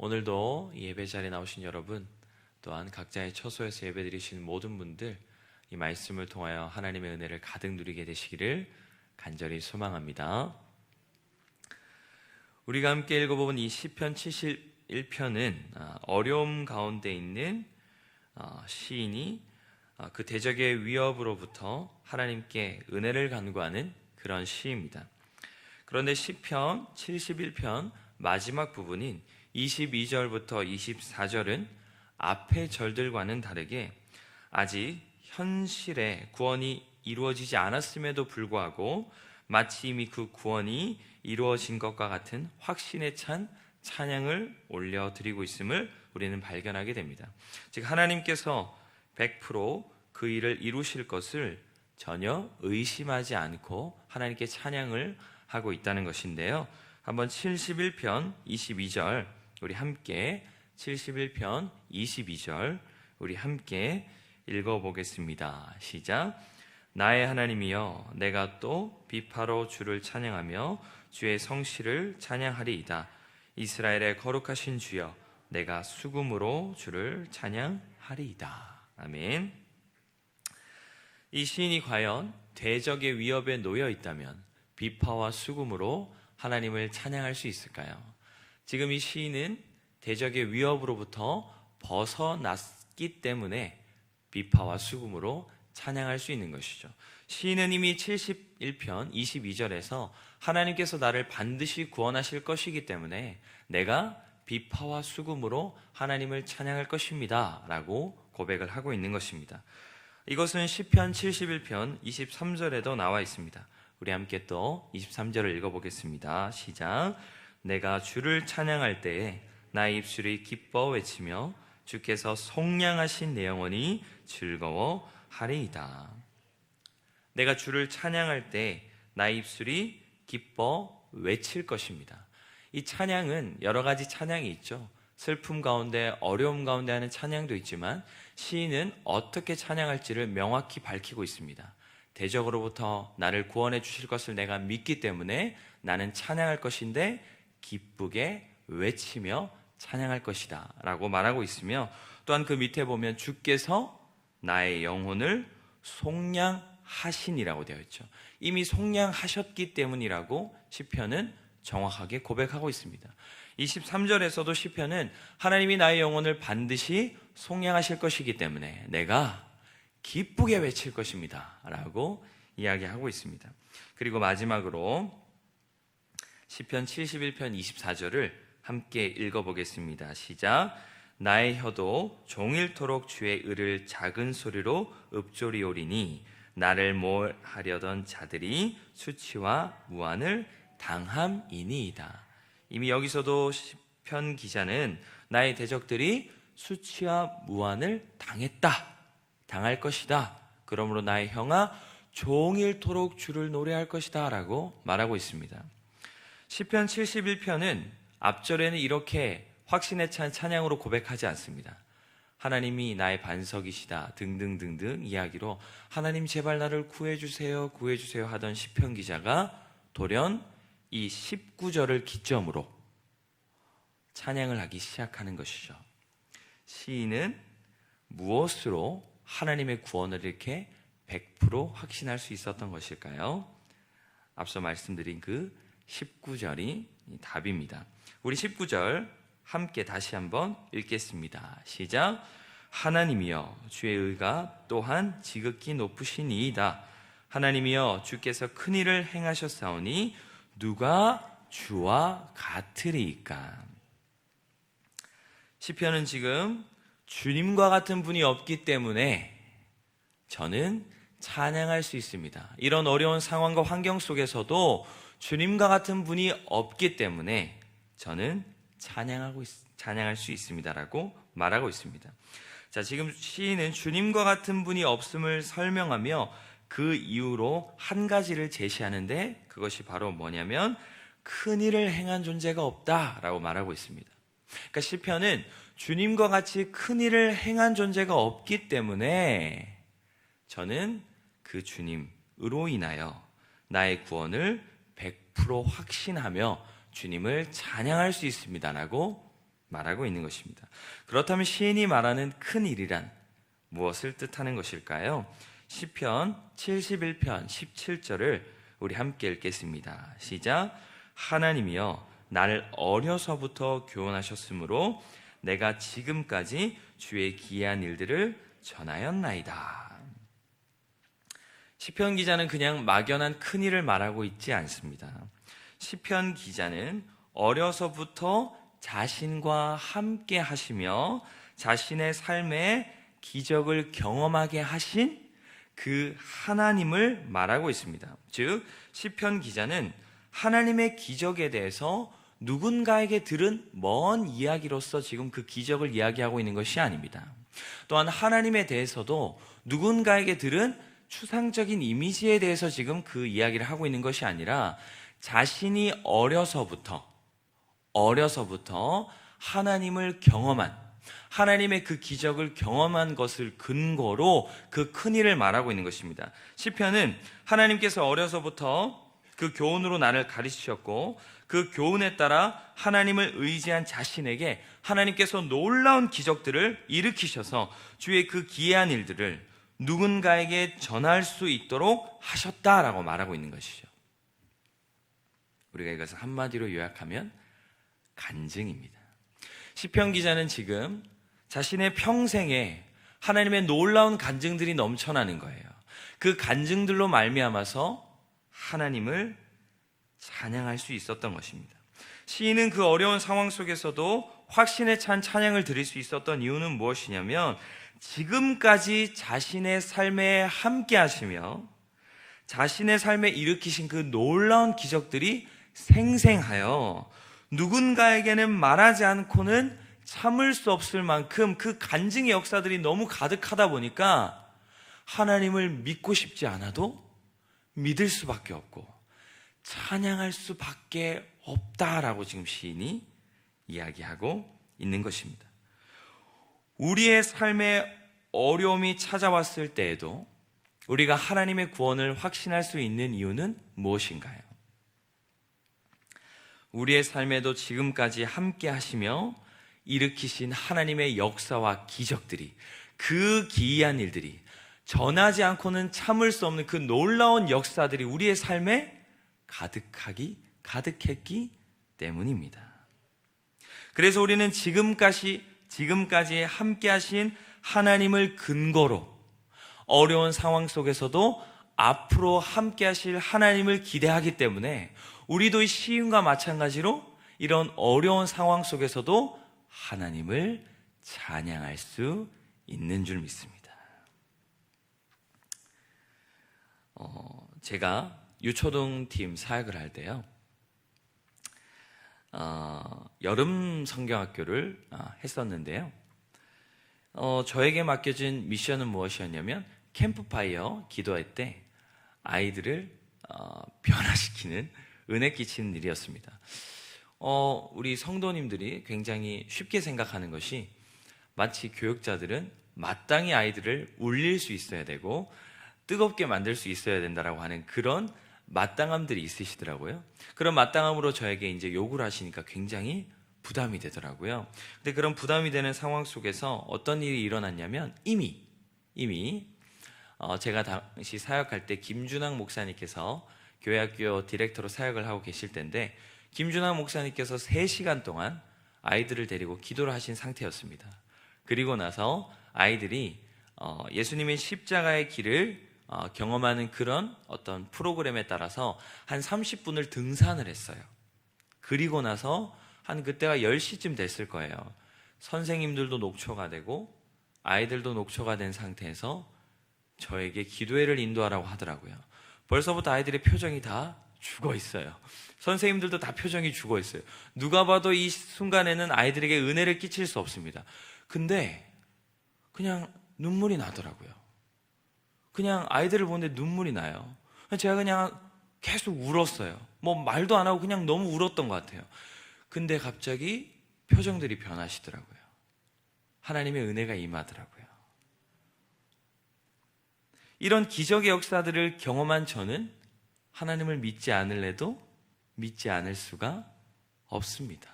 오늘도 예배 자리에 나오신 여러분, 또한 각자의 처소에서 예배 드리시는 모든 분들, 이 말씀을 통하여 하나님의 은혜를 가득 누리게 되시기를 간절히 소망합니다. 우리가 함께 읽어본 이 시편 71편은 어려움 가운데 있는 시인이 그 대적의 위협으로부터 하나님께 은혜를 간구하는 그런 시입니다. 그런데 시편 71편 마지막 부분인 22절부터 24절은 앞의 절들과는 다르게 아직 현실의 구원이 이루어지지 않았음에도 불구하고 마치 이미 그 구원이 이루어진 것과 같은 확신에 찬 찬양을 올려드리고 있음을 우리는 발견하게 됩니다. 즉 하나님께서 100% 그 일을 이루실 것을 전혀 의심하지 않고 하나님께 찬양을 하고 있다는 것인데요. 한번 71편 22절 우리 함께 71편 22절 우리 함께 읽어보겠습니다. 시작. 나의 하나님이여, 내가 또 비파로 주를 찬양하며 주의 성실을 찬양하리이다. 이스라엘의 거룩하신 주여, 내가 수금으로 주를 찬양하리이다. 아멘. 이 시인이 과연 대적의 위협에 놓여 있다면 비파와 수금으로 하나님을 찬양할 수 있을까요? 지금 이 시인은 대적의 위협으로부터 벗어났기 때문에 비파와 수금으로 찬양할 수 있는 것이죠. 시인은 이미 71편 22절에서 하나님께서 나를 반드시 구원하실 것이기 때문에 내가 비파와 수금으로 하나님을 찬양할 것입니다 라고 고백을 하고 있는 것입니다. 이것은 시편 71편 23절에도 나와 있습니다. 우리 함께 또 23절을 읽어보겠습니다. 시작. 내가 주를 찬양할 때에 나의 입술이 기뻐 외치며 주께서 속량하신 내 영혼이 즐거워하리이다. 내가 주를 찬양할 때 나의 입술이 기뻐 외칠 것입니다. 이 찬양은 여러 가지 찬양이 있죠. 슬픔 가운데 어려움 가운데 하는 찬양도 있지만 시인은 어떻게 찬양할지를 명확히 밝히고 있습니다. 대적으로부터 나를 구원해 주실 것을 내가 믿기 때문에 나는 찬양할 것인데 기쁘게 외치며 찬양할 것이다 라고 말하고 있으며, 또한 그 밑에 보면 주께서 나의 영혼을 속량하시니라고 되어 있죠. 이미 속량하셨기 때문이라고 시편은 정확하게 고백하고 있습니다. 23절에서도 시편은 하나님이 나의 영혼을 반드시 속량하실 것이기 때문에 내가 기쁘게 외칠 것입니다 라고 이야기하고 있습니다. 그리고 마지막으로 시편 71편 24절을 함께 읽어보겠습니다. 시작. 나의 혀도 종일토록 주의 의를 작은 소리로 읊조리오리니 나를 몰하려던 자들이 수치와 무한을 당함이니이다. 이미 여기서도 시편 기자는 나의 대적들이 수치와 무한을 당할 것이다. 그러므로 나의 혀가 종일토록 주를 노래할 것이다 라고 말하고 있습니다. 시편 71편은 앞절에는 이렇게 확신에 찬 찬양으로 고백하지 않습니다. 하나님이 나의 반석이시다 등등등등 이야기로 하나님 제발 나를 구해주세요 구해주세요 하던 시편 기자가 돌연 이 19절을 기점으로 찬양을 하기 시작하는 것이죠. 시인은 무엇으로 하나님의 구원을 이렇게 100% 확신할 수 있었던 것일까요? 앞서 말씀드린 그 19절이 답입니다. 우리 19절 함께 다시 한번 읽겠습니다. 시작. 하나님이여, 주의 의가 또한 지극히 높으시니이다. 하나님이여, 주께서 큰 일을 행하셨사오니 누가 주와 같으리이까. 시편은 지금 주님과 같은 분이 없기 때문에 저는 찬양할 수 있습니다. 이런 어려운 상황과 환경 속에서도 주님과 같은 분이 없기 때문에 저는 찬양할 수 있습니다라고 말하고 있습니다. 자, 지금 시인은 주님과 같은 분이 없음을 설명하며 그 이유로 한 가지를 제시하는데 그것이 바로 뭐냐면 큰 일을 행한 존재가 없다라고 말하고 있습니다. 그러니까 시편은 주님과 같이 큰 일을 행한 존재가 없기 때문에 저는 그 주님으로 인하여 나의 구원을 100% 확신하며 주님을 찬양할 수 있습니다라고 말하고 있는 것입니다. 그렇다면 시인이 말하는 큰 일이란 무엇을 뜻하는 것일까요? 시편 71편 17절을 우리 함께 읽겠습니다. 시작. 하나님이여 나를 어려서부터 교훈하셨으므로 내가 지금까지 주의 기이한 일들을 전하였나이다. 시편 기자는 그냥 막연한 큰 일을 말하고 있지 않습니다. 시편 기자는 어려서부터 자신과 함께 하시며 자신의 삶에 기적을 경험하게 하신 그 하나님을 말하고 있습니다. 즉 시편 기자는 하나님의 기적에 대해서 누군가에게 들은 먼 이야기로서 지금 그 기적을 이야기하고 있는 것이 아닙니다. 또한 하나님에 대해서도 누군가에게 들은 추상적인 이미지에 대해서 지금 그 이야기를 하고 있는 것이 아니라 자신이 어려서부터 하나님을 경험한, 하나님의 그 기적을 경험한 것을 근거로 그 큰일을 말하고 있는 것입니다. 시편은 하나님께서 어려서부터 그 교훈으로 나를 가르치셨고 그 교훈에 따라 하나님을 의지한 자신에게 하나님께서 놀라운 기적들을 일으키셔서 주의 그 기이한 일들을 누군가에게 전할 수 있도록 하셨다라고 말하고 있는 것이죠. 우리가 이것을 한마디로 요약하면 간증입니다. 시편 기자는 지금 자신의 평생에 하나님의 놀라운 간증들이 넘쳐나는 거예요. 그 간증들로 말미암아서 하나님을 찬양할 수 있었던 것입니다. 시인은 그 어려운 상황 속에서도 확신에 찬 찬양을 드릴 수 있었던 이유는 무엇이냐면 지금까지 자신의 삶에 함께 하시며 자신의 삶에 일으키신 그 놀라운 기적들이 생생하여 누군가에게는 말하지 않고는 참을 수 없을 만큼 그 간증의 역사들이 너무 가득하다 보니까 하나님을 믿고 싶지 않아도 믿을 수밖에 없고 찬양할 수밖에 없다라고 지금 시인이 이야기하고 있는 것입니다. 우리의 삶에 어려움이 찾아왔을 때에도 우리가 하나님의 구원을 확신할 수 있는 이유는 무엇인가요? 우리의 삶에도 지금까지 함께 하시며 일으키신 하나님의 역사와 기적들이, 그 기이한 일들이, 전하지 않고는 참을 수 없는 그 놀라운 역사들이 우리의 삶에 가득했기 때문입니다. 그래서 우리는 지금까지 함께 하신 하나님을 근거로 어려운 상황 속에서도 앞으로 함께 하실 하나님을 기대하기 때문에 우리도 이 시인과 마찬가지로 이런 어려운 상황 속에서도 하나님을 찬양할 수 있는 줄 믿습니다. 제가 유초등팀 사역을 할 때요, 여름 성경학교를 했었는데요. 저에게 맡겨진 미션은 무엇이었냐면 캠프파이어 기도회 때 아이들을 변화시키는, 은혜 끼치는 일이었습니다. 우리 성도님들이 굉장히 쉽게 생각하는 것이 마치 교육자들은 마땅히 아이들을 울릴 수 있어야 되고 뜨겁게 만들 수 있어야 된다라고 하는 그런 마땅함들이 있으시더라고요. 그런 마땅함으로 저에게 이제 요구를 하시니까 굉장히 부담이 되더라고요. 근데 그런 부담이 되는 상황 속에서 어떤 일이 일어났냐면 이미 제가 당시 사역할 때 김준학 목사님께서 교회학교 디렉터로 사역을 하고 계실 때인데 김준학 목사님께서 3시간 동안 아이들을 데리고 기도를 하신 상태였습니다. 그리고 나서 아이들이 예수님의 십자가의 길을 경험하는 그런 어떤 프로그램에 따라서 한 30분을 등산을 했어요. 그리고 나서 한 그때가 10시쯤 됐을 거예요. 선생님들도 녹초가 되고 아이들도 녹초가 된 상태에서 저에게 기도회를 인도하라고 하더라고요. 벌써부터 아이들의 표정이 다 죽어 있어요. 선생님들도 다 표정이 죽어 있어요. 누가 봐도 이 순간에는 아이들에게 은혜를 끼칠 수 없습니다. 근데 그냥 눈물이 나더라고요. 그냥 아이들을 보는데 눈물이 나요. 제가 그냥 계속 울었어요. 뭐 말도 안 하고 그냥 너무 울었던 것 같아요. 근데 갑자기 표정들이 변하시더라고요. 하나님의 은혜가 임하더라고요. 이런 기적의 역사들을 경험한 저는 하나님을 믿지 않을래도 믿지 않을 수가 없습니다.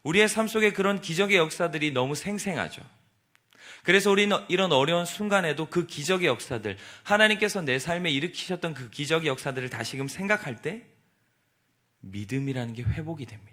우리의 삶 속에 그런 기적의 역사들이 너무 생생하죠. 그래서 우리는 이런 어려운 순간에도 그 기적의 역사들, 하나님께서 내 삶에 일으키셨던 그 기적의 역사들을 다시금 생각할 때 믿음이라는 게 회복이 됩니다.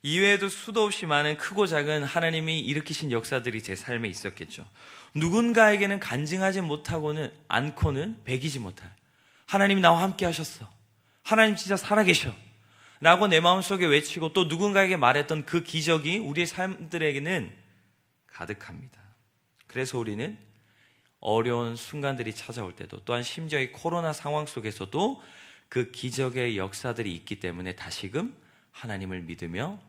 이외에도 수도 없이 많은 크고 작은 하나님이 일으키신 역사들이 제 삶에 있었겠죠. 누군가에게는 간증하지 못하고는 않고는 배기지 못할, 하나님이 나와 함께 하셨어, 하나님 진짜 살아계셔 라고 내 마음속에 외치고 또 누군가에게 말했던 그 기적이 우리의 삶들에게는 가득합니다. 그래서 우리는 어려운 순간들이 찾아올 때도, 또한 심지어 이 코로나 상황 속에서도 그 기적의 역사들이 있기 때문에 다시금 하나님을 믿으며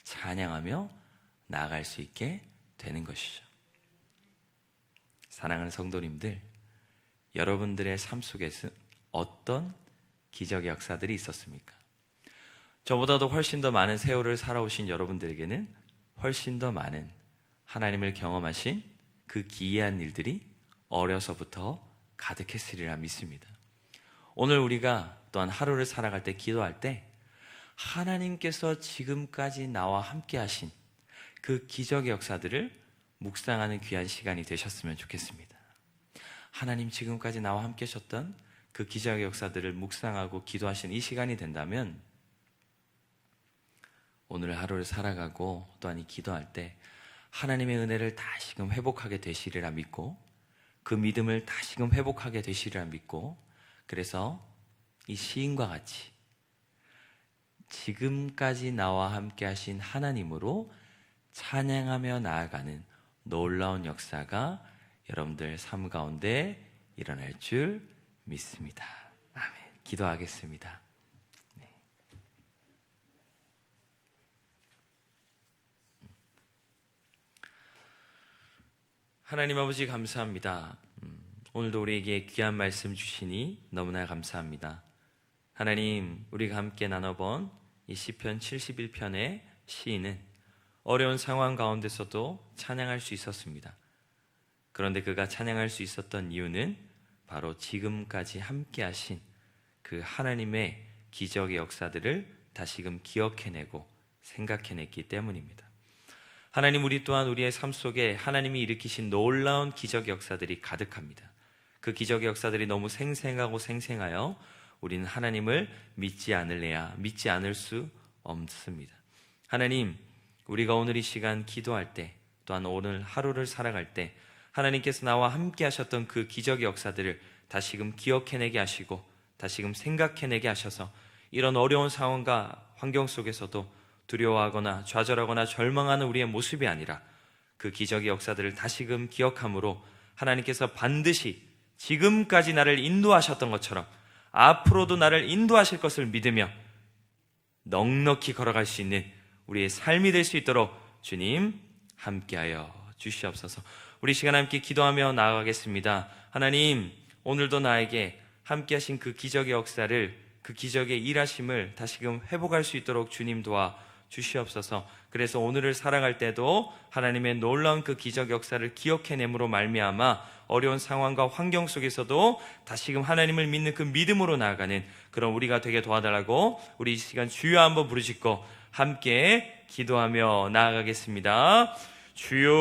찬양하며 나아갈 수 있게 되는 것이죠. 사랑하는 성도님들, 여러분들의 삶 속에서 어떤 기적의 역사들이 있었습니까? 저보다도 훨씬 더 많은 세월을 살아오신 여러분들에게는 훨씬 더 많은 하나님을 경험하신 그 기이한 일들이 어려서부터 가득했으리라 믿습니다. 오늘 우리가 또한 하루를 살아갈 때, 기도할 때 하나님께서 지금까지 나와 함께 하신 그 기적의 역사들을 묵상하는 귀한 시간이 되셨으면 좋겠습니다. 하나님 지금까지 나와 함께 하셨던 그 기적의 역사들을 묵상하고 기도하신 이 시간이 된다면 오늘 하루를 살아가고 또한 이 기도할 때 하나님의 은혜를 다시금 회복하게 되시리라 믿고, 그 믿음을 다시금 회복하게 되시리라 믿고, 그래서 이 시인과 같이 지금까지 나와 함께 하신 하나님으로 찬양하며 나아가는 놀라운 역사가 여러분들 삶 가운데 일어날 줄 믿습니다. 아멘. 기도하겠습니다. 하나님 아버지 감사합니다. 오늘도 우리에게 귀한 말씀 주시니 너무나 감사합니다. 하나님, 우리가 함께 나눠본 이 시편 71편의 시인은 어려운 상황 가운데서도 찬양할 수 있었습니다. 그런데 그가 찬양할 수 있었던 이유는 바로 지금까지 함께 하신 그 하나님의 기적의 역사들을 다시금 기억해내고 생각해냈기 때문입니다. 하나님, 우리 또한 우리의 삶 속에 하나님이 일으키신 놀라운 기적의 역사들이 가득합니다. 그 기적의 역사들이 너무 생생하고 생생하여 우리는 하나님을 믿지 않을래야 믿지 않을 수 없습니다. 하나님, 우리가 오늘 이 시간 기도할 때, 또한 오늘 하루를 살아갈 때 하나님께서 나와 함께 하셨던 그 기적의 역사들을 다시금 기억해내게 하시고 다시금 생각해내게 하셔서 이런 어려운 상황과 환경 속에서도 두려워하거나 좌절하거나 절망하는 우리의 모습이 아니라 그 기적의 역사들을 다시금 기억함으로 하나님께서 반드시 지금까지 나를 인도하셨던 것처럼 앞으로도 나를 인도하실 것을 믿으며 넉넉히 걸어갈 수 있는 우리의 삶이 될 수 있도록 주님 함께하여 주시옵소서. 우리 시간 함께 기도하며 나아가겠습니다. 하나님, 오늘도 나에게 함께 하신 그 기적의 역사를, 그 기적의 일하심을 다시금 회복할 수 있도록 주님 도와 주시옵소서. 그래서 오늘을 살아갈 때도 하나님의 놀라운 그 기적 역사를 기억해냄으로 말미암아 어려운 상황과 환경 속에서도 다시금 하나님을 믿는 그 믿음으로 나아가는 그런 우리가 되게 도와달라고 우리 이 시간 주여 한번 부르짖고 함께 기도하며 나아가겠습니다. 주여